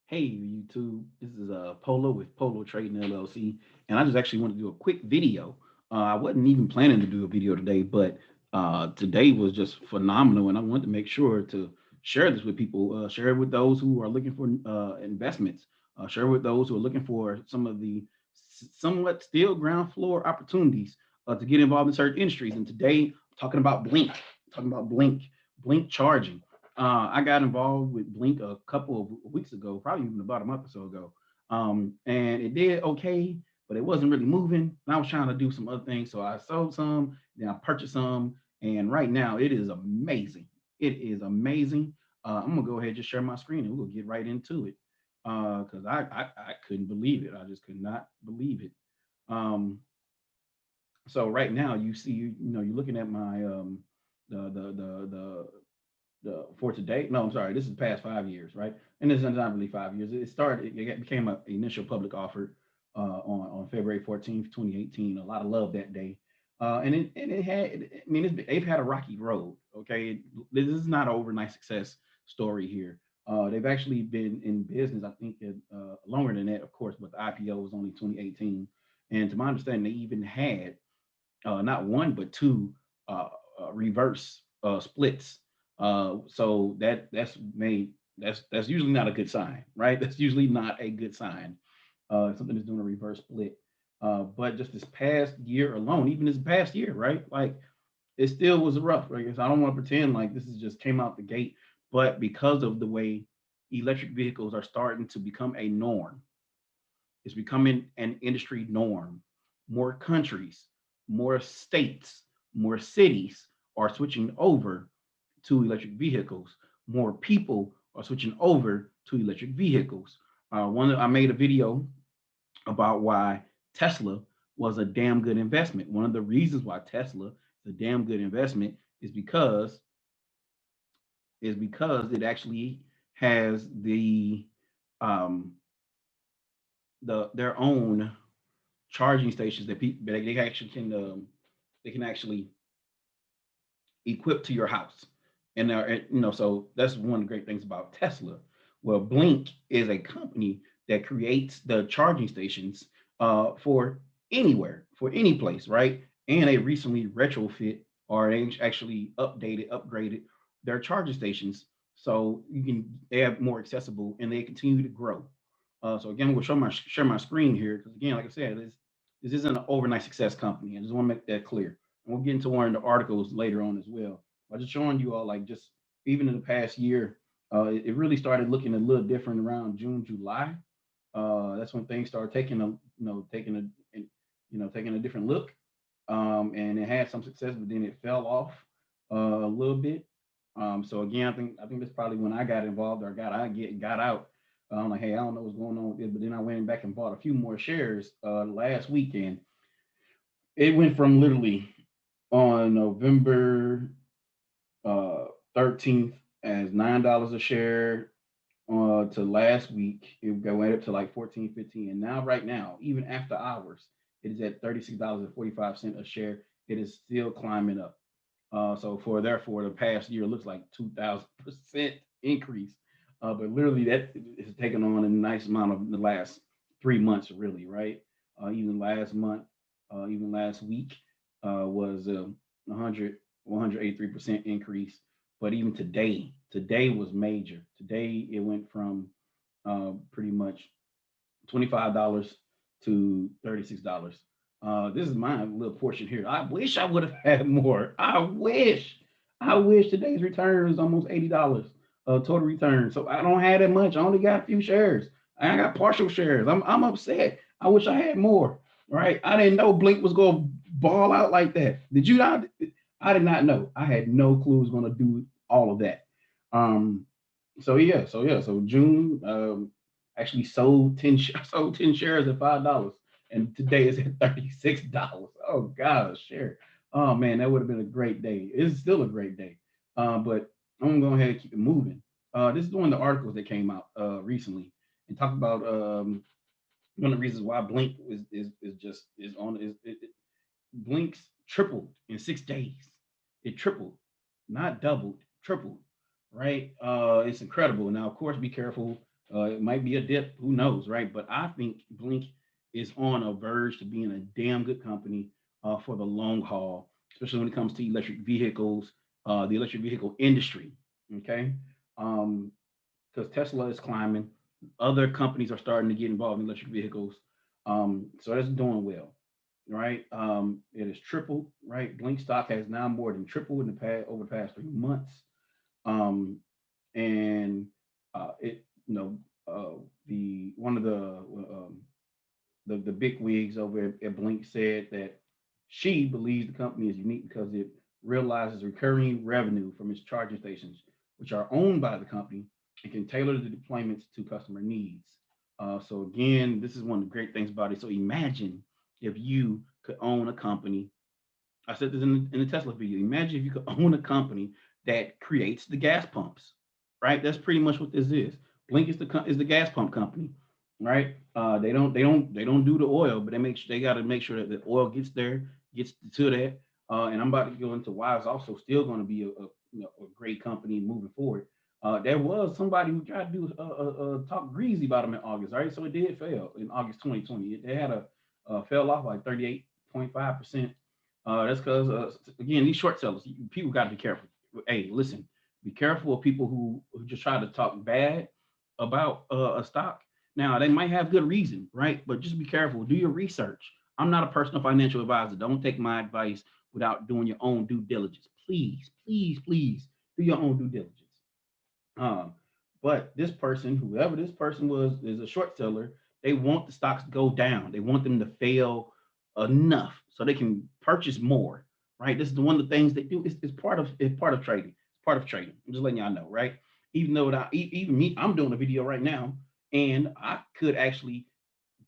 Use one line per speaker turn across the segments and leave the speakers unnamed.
Hey YouTube, this is Polo with Polo Trading LLC, and I just actually want to do a quick video. I wasn't even planning to do a video today, but today was just phenomenal, and I wanted to make sure to share this with people, share it with those who are looking for investments, share it with those who are looking for some of the somewhat still ground floor opportunities to get involved in certain industries. And today, I'm talking about Blink charging. I got involved with Blink a couple of weeks ago, probably even about a month or so ago. And it did okay, but it wasn't really moving. And I was trying to do some other things. So I sold some, then I purchased some. And right now it is amazing. It is amazing. I'm gonna go ahead and just share my screen and we'll get right into it. Because I couldn't believe it. I just could not believe it. Um, so right now you see you're looking at my the for today. No, I'm sorry. This is the past 5 years, right? And this is not really 5 years. It started. It became an initial public offer on February 14th, 2018. A lot of love that day, and it had. I mean, they've had a rocky road. Okay, this is not an overnight success story here. They've actually been in business, I think, longer than that, of course, but the IPO was only 2018. And to my understanding, they even had not one but two reverse splits. So that's usually not a good sign, right? That's usually not a good sign. Something is doing a reverse split. But just this past year alone, even this past year, right? Like it still was rough. Right? So I don't want to pretend like this is just came out the gate, but because of the way electric vehicles are starting to become a norm, it's becoming an industry norm. More countries, more states, more cities are switching over to electric vehicles. More people are switching over to electric vehicles. I made a video about why Tesla was a damn good investment. One of the reasons why Tesla is a damn good investment is because it actually has um, their own charging stations that people they can actually equip to your house. And so that's one of the great things about Tesla. Well, Blink is a company that creates the charging stations for anywhere, for any place, right? And they recently retrofit or they actually upgraded their charging stations so they have more accessible and they continue to grow. So again, we'll share my screen here because again, like I said, this isn't an overnight success company. I just want to make that clear. And we'll get into one of the articles later on as well. I'm just showing you all like just even in the past year, it really started looking a little different around June, July. That's when things started taking a different look. And it had some success, but then it fell off a little bit. So again, I think that's probably when I got involved or got out. I'm like, hey, I don't know what's going on with this, but then I went back and bought a few more shares last weekend. It went from literally on November 13th as $9 a share to last week. It went up to like 14, 15. And now, right now, even after hours, it is at $36.45 a share. It is still climbing up. So therefore the past year looks like 2,000% increase. But literally that is taken on a nice amount of the last 3 months, really, right? Even last month, even last week was 183% increase. But even today was major. Today it went from pretty much $25 to $36. This is my little portion here. I wish I would have had more. I wish today's return was almost $80 total return. So I don't have that much. I only got a few shares. I got partial shares. I'm upset. I wish I had more. Right? I didn't know Blink was going to ball out like that. Did you not? I did not know. I had no clue it was going to do all of that. Um, so June actually sold 10 sold 10 shares at $5, and today it's at $36. Oh god, a share. Oh man, that would have been a great day. It's still a great day. But I'm gonna go ahead and keep it moving. This is one of the articles that came out recently and talked about one of the reasons why Blink is just is on is Blink's tripled in 6 days. It tripled, not doubled, tripled. Right? It's incredible. Now, of course, be careful. It might be a dip, who knows, right? But I think Blink is on a verge to being a damn good company for the long haul, especially when it comes to electric vehicles, the electric vehicle industry. Okay, because Tesla is climbing, other companies are starting to get involved in electric vehicles, so that's doing well, right? It has tripled, right? Blink stock has now more than tripled in the past over the past 3 months, and it the one of the big wigs over at Blink said that she believes the company is unique because it realizes recurring revenue from its charging stations, which are owned by the company and can tailor the deployments to customer needs. So again, this is one of the great things about it. So imagine if you could own a company. I said this in the Tesla video. Imagine if you could own a company that creates the gas pumps, right? That's pretty much what this is. Blink is the gas pump company, right? They don't do the oil, but they got to make sure that the oil gets to that. And I'm about to go into why it's also still going to be a great company moving forward. There was somebody who tried to do talk greasy about them in August, right? So it did fail in August 2020. They had a fell off like 38.5%. That's because again, these short sellers, people got to be careful. Hey, listen, be careful of people who just try to talk bad about a stock. Now they might have good reason, right? But just be careful. Do your research. I'm not a personal financial advisor. Don't take my advice without doing your own due diligence. Please, please, please do your own due diligence. Um, but this person, whoever this person was, is a short seller. They want the stocks to go down. They want them to fail enough so they can purchase more. Right. This is one of the things they do. It's part of trading. It's part of trading. I'm just letting y'all know, right? Even though even me, I'm doing a video right now, and I could actually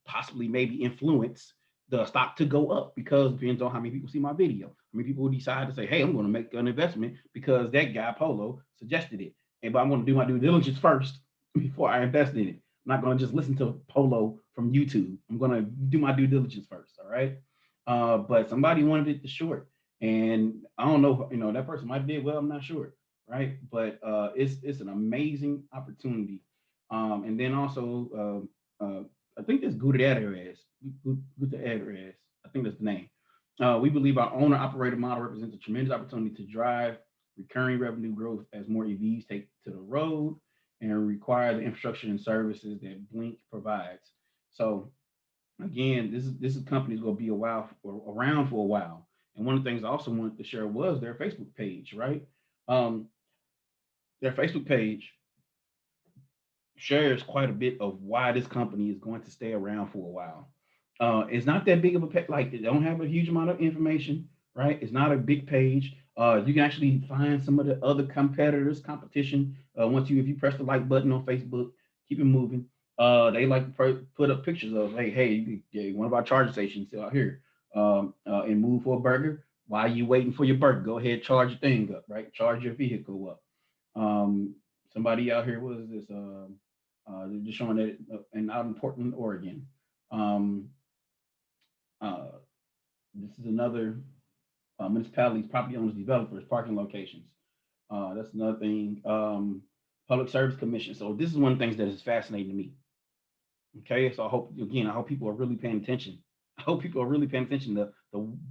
possibly maybe influence the stock to go up because it depends on how many people see my video. How many people decide to say, hey, I'm going to make an investment because that guy Polo suggested it. And but I'm going to do my due diligence first before I invest in it. I'm not going to just listen to Polo from YouTube. I'm going to do my due diligence first. All right. But somebody wanted it to short. And I don't know, that person might did well, I'm not sure. Right. But it's an amazing opportunity. And then also I think that's Gutierrez. Gutierrez. I think that's the name. We believe our owner operator model represents a tremendous opportunity to drive recurring revenue growth as more EVs take to the road and require the infrastructure and services that Blink provides. So again, this is company's going to be around for a while. And one of the things I also wanted to share was their Facebook page, right? Um, their Facebook page shares quite a bit of why this company is going to stay around for a while. It's not that big of a like they don't have a huge amount of information, right? It's not a big page. You can actually find some of the other competition. Once if you press the like button on Facebook, keep it moving. They like to put up pictures of hey, one of our charging stations out here, and move for a burger. While you waiting for your burger, go ahead, charge your thing up, right? Charge your vehicle up. Somebody out here was this. They're just showing it out in Portland, Oregon. Um, uh, this is another municipalities, property owners, developers, parking locations. That's another thing. Public Service Commission. So this is one of the things that is fascinating to me. Okay, so I hope people are really paying attention. I hope people are really paying attention to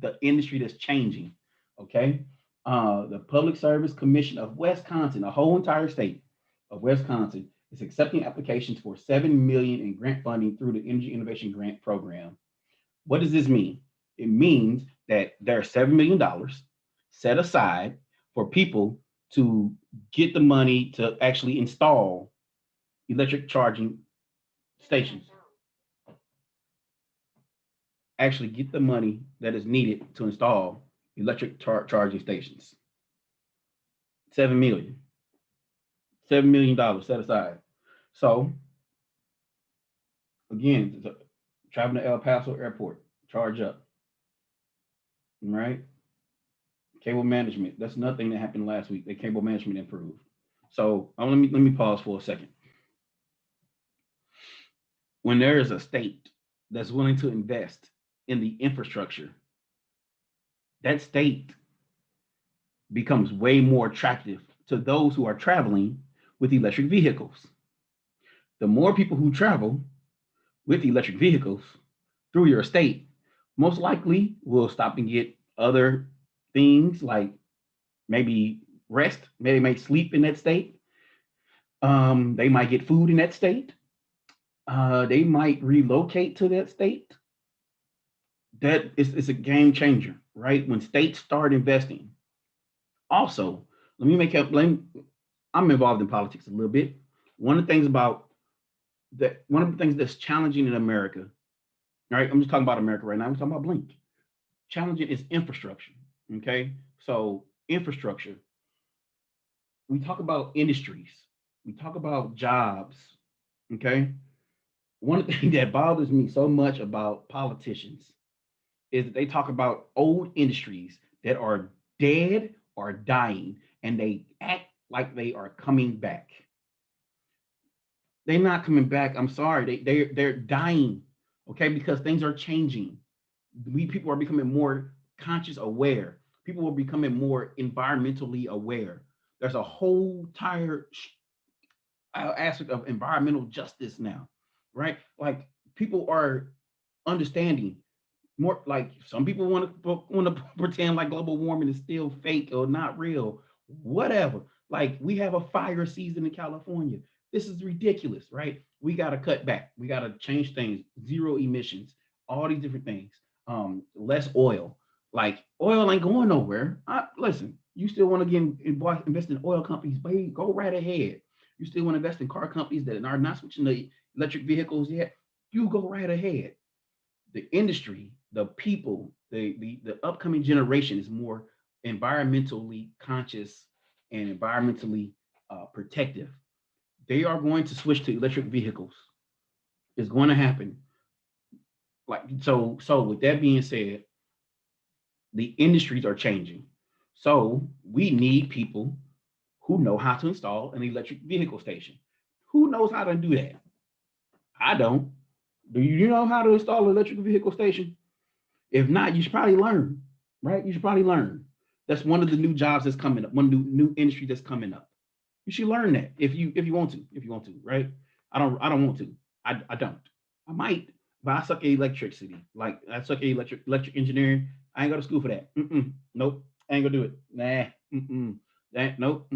the industry that's changing. Okay, the Public Service Commission of Wisconsin, the whole entire state of Wisconsin, is accepting applications for 7 million in grant funding through the Energy Innovation Grant Program. What does this mean? It means that there are $7 million set aside for people to get the money to actually install electric charging stations. Actually, get the money that is needed to install electric charging stations. 7 million. $7 million set aside. So again, traveling to El Paso Airport, charge up. Right? Cable management. That's nothing that happened last week. The cable management improved. So let me pause for a second. When there is a state that's willing to invest in the infrastructure, that state becomes way more attractive to those who are traveling with electric vehicles. The more people who travel with electric vehicles through your state, most likely will stop and get other things like maybe rest, maybe may sleep in that state. They might get food in that state. They might relocate to that state. That is a game changer, right? When states start investing. Also, let me make up. I'm involved in politics a little bit. One of the things about that, one of the things that's challenging in America, right? I'm just talking about America right now. I'm talking about Blink. Challenging is infrastructure. Okay, so infrastructure. We talk about industries. We talk about jobs. Okay, one of the things that bothers me so much about politicians is that they talk about old industries that are dead or dying, and they act like they are coming back. They're not coming back. I'm sorry. They're dying. Okay, because things are changing. We people are becoming more conscious aware. People are becoming more environmentally aware. There's a whole entire aspect of environmental justice now, right? Like people are understanding more. Like some people want to pretend like global warming is still fake or not real, whatever. Like we have a fire season in California. This is ridiculous, right? We got to cut back. We got to change things. Zero emissions. All these different things. Less oil. Like oil ain't going nowhere. Listen, you still want to invest in oil companies? Babe, go right ahead. You still want to invest in car companies that are not switching to electric vehicles yet? You go right ahead. The industry, the people, the upcoming generation is more environmentally conscious and environmentally protective. They are going to switch to electric vehicles. It's going to happen. Like so. So with that being said, the industries are changing. So we need people who know how to install an electric vehicle station. Who knows how to do that? I don't. Do you know how to install an electric vehicle station? If not, you should probably learn, right? You should probably learn. That's one of the new jobs that's coming up, one new industry that's coming up. You should learn that if you want to, right? I don't want to. I don't. I might, but I suck at electricity. Like I suck at electric engineering. I ain't go to school for that. Nope. I ain't gonna do it. Nah. That nope.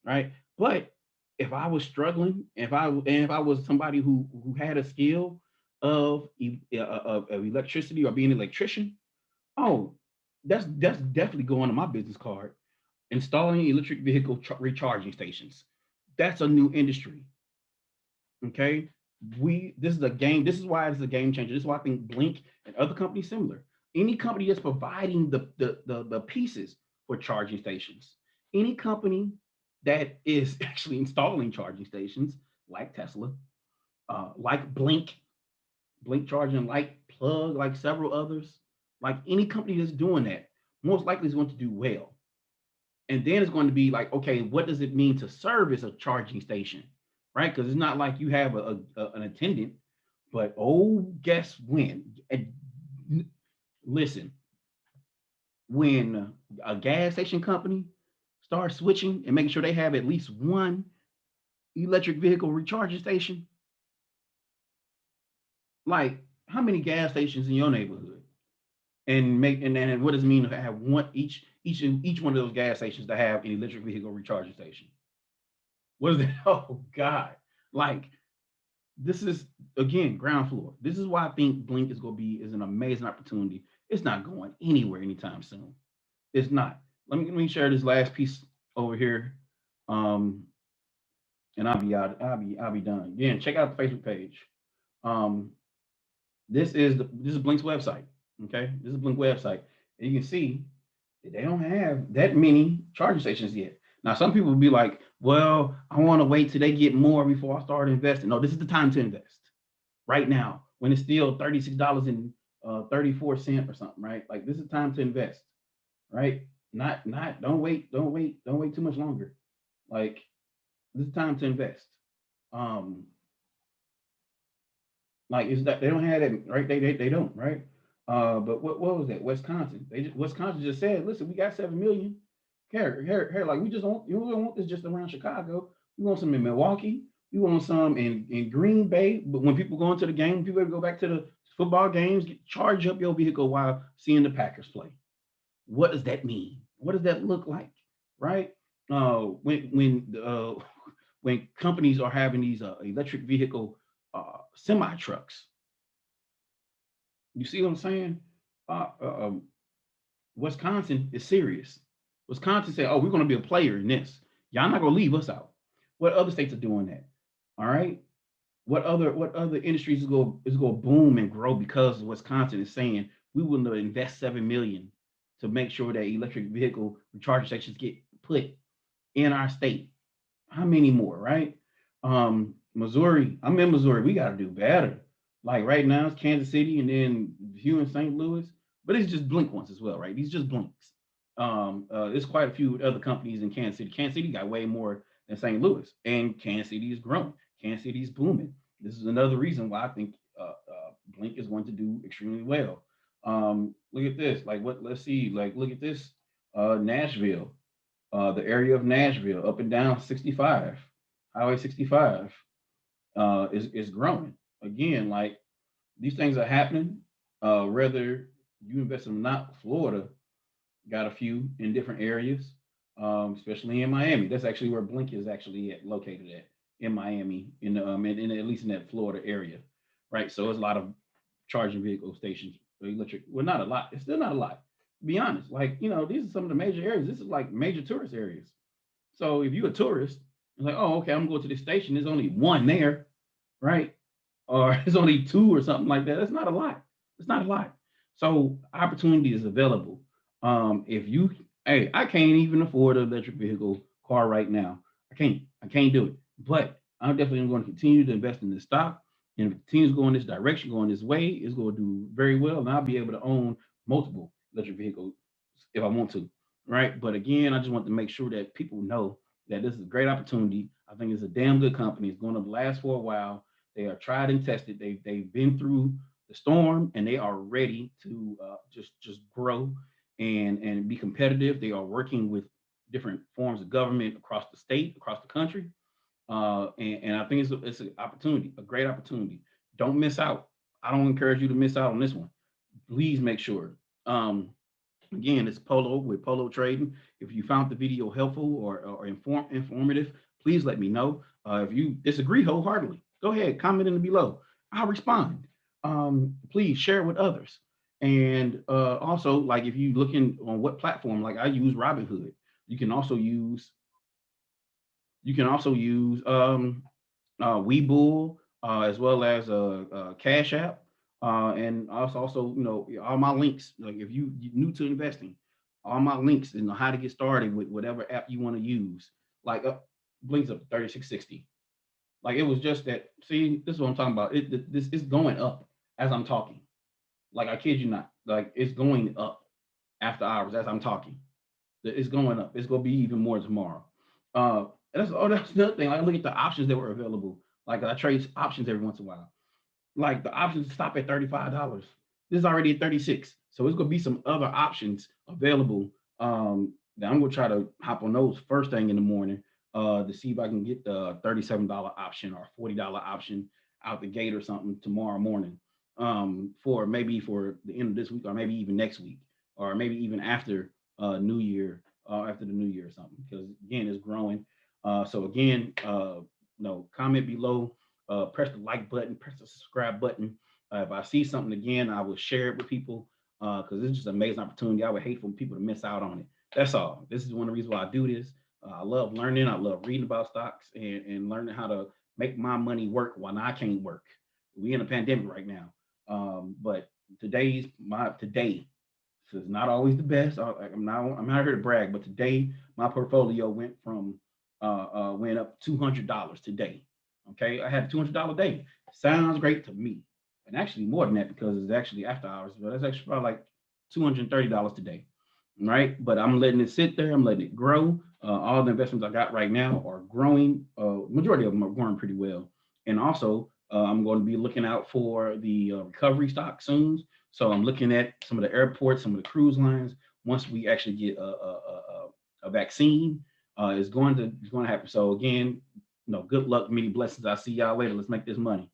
Right. But if I was struggling, if I was somebody who had a skill of electricity or being an electrician, oh, that's definitely going on my business card. Installing electric vehicle recharging stations. That's a new industry. Okay, this is a game. This is why it's a game changer. This is why I think Blink and other companies similar. Any company that's providing the pieces for charging stations, any company that is actually installing charging stations like Tesla, like Blink Charging, like Plug, like several others, like any company that's doing that, most likely is going to do well. And then it's going to be like, okay, what does it mean to service a charging station, right? Because it's not like you have an attendant, but oh, guess when? Listen, when a gas station company starts switching and making sure they have at least one electric vehicle recharging station, like how many gas stations in your neighborhood? And then what does it mean to have one each one of those gas stations to have an electric vehicle recharging station? What is that? Oh God! Like this is again ground floor. This is why I think Blink is an amazing opportunity. It's not going anywhere anytime soon. It's not. Let me share this last piece over here, um, and I'll be out. I'll be done. Again, check out the Facebook page. Um, this is Blink's website. Okay, this is Blink website, and you can see that they don't have that many charging stations yet. Now, some people will be like, "Well, I want to wait till they get more before I start investing." No, this is the time to invest right now when it's still $36 and 34 cents or something, right? Like this is time to invest, right? Not don't wait too much longer. Like this is time to invest. Um, Like it's that they don't have that right. They don't right. But what was that? Wisconsin. Wisconsin just said, listen, we got 7 million. Here. Like we just don't want this just around Chicago. We want some in Milwaukee. We want some in Green Bay. But when people go into the game, people go back to the football games, charge up your vehicle while seeing the Packers play. What does that mean? What does that look like? Right? When when companies are having these electric vehicle semi trucks, you see what I'm saying? Uh, uh, um, Wisconsin is serious. Wisconsin said, "Oh, we're going to be a player in this. Y'all not going to leave us out." What other states are doing that? All right. What other industries is going to boom and grow because Wisconsin is saying we will invest 7 million to make sure that electric vehicle recharging stations get put in our state. How many more, right? Missouri. I'm in Missouri. We got to do better. Like right now, it's Kansas City and then Hugh and St. Louis, but it's just blink ones as well, right? These just blinks. There's quite a few other companies in Kansas City. Kansas City got way more than St. Louis, and Kansas City is growing. Kansas City is booming. This is another reason why I think Blink is going to do extremely well. Look at this. Like what? Let's see. Like look at this. Nashville, the area of Nashville, up and down 65, Highway 65, is growing again. Like these things are happening. Whether you invest in or not, Florida got a few in different areas, especially in Miami. That's actually where Blink is actually located at in Miami, in at least in that Florida area, right? So there's a lot of charging vehicle stations, electric. Well, not a lot. It's still not a lot. To be honest, like these are some of the major areas. This is like major tourist areas. So if you're a tourist, it's like, oh, okay, I'm going to this station. There's only one there, right? Or it's only two or something like that. That's not a lot. It's not a lot. So opportunity is available. If you, hey, I can't even afford an electric vehicle car right now. I can't. I can't do it. But I'm definitely going to continue to invest in this stock. And if it continues to go in this direction, going this way, it's going to do very well. And I'll be able to own multiple electric vehicles if I want to, right? But again, I just want to make sure that people know that this is a great opportunity. I think it's a damn good company. It's going to last for a while. They are tried and tested. They've been through the storm and they are ready to just grow and be competitive. They are working with different forms of government across the state, across the country, and I think it's an opportunity, a great opportunity. Don't miss out. I don't encourage you to miss out on this one. Please make sure. Again, it's Polo with Polo Trading. If you found the video helpful or informative, please let me know. If you disagree wholeheartedly, go ahead, comment in the below. I'll respond. Please share it with others. And also, like if you looking on what platform, like I use Robinhood. You can also use Webull, as well as Cash App, and also all my links. Like if you're new to investing, all my links and how to get started with whatever app you want to use. Like Blinks up 3660. Like it was just that. See, this is what I'm talking about. This is going up as I'm talking. Like I kid you not. Like it's going up after hours as I'm talking. It's going up. It's gonna be even more tomorrow. Uh, that's another thing. Like, I look at the options that were available. Like I trade options every once in a while. Like the options stop at $35. This is already at 36. So it's gonna be some other options available. That I'm gonna try to hop on those first thing in the morning. To see if I can get the $37 option or $40 option out the gate or something tomorrow morning. For the end of this week or maybe even next week or maybe even after New Year, after the New Year or something, because again, it's growing. So again, no, comment below, press the like button, press the subscribe button. If I see something again, I will share it with people because it's just an amazing opportunity. I would hate for people to miss out on it. That's all. This is one of the reasons why I do this. I love learning. I love reading about stocks and learning how to make my money work when I can't work. We in a pandemic right now, but today so it's not always the best. I'm not here to brag, but today my portfolio went up $200 today. Okay, I had a $200 day. Sounds great to me, and actually more than that because it's actually after hours. But that's actually probably like $230 today, right? But I'm letting it sit there. I'm letting it grow. All the investments I got right now are growing. Majority of them are growing pretty well, and also I'm going to be looking out for the recovery stock soon. So I'm looking at some of the airports, some of the cruise lines. Once we actually get a vaccine, it's going to happen. So again, Good luck, many blessings. I'll see y'all later. Let's make this money.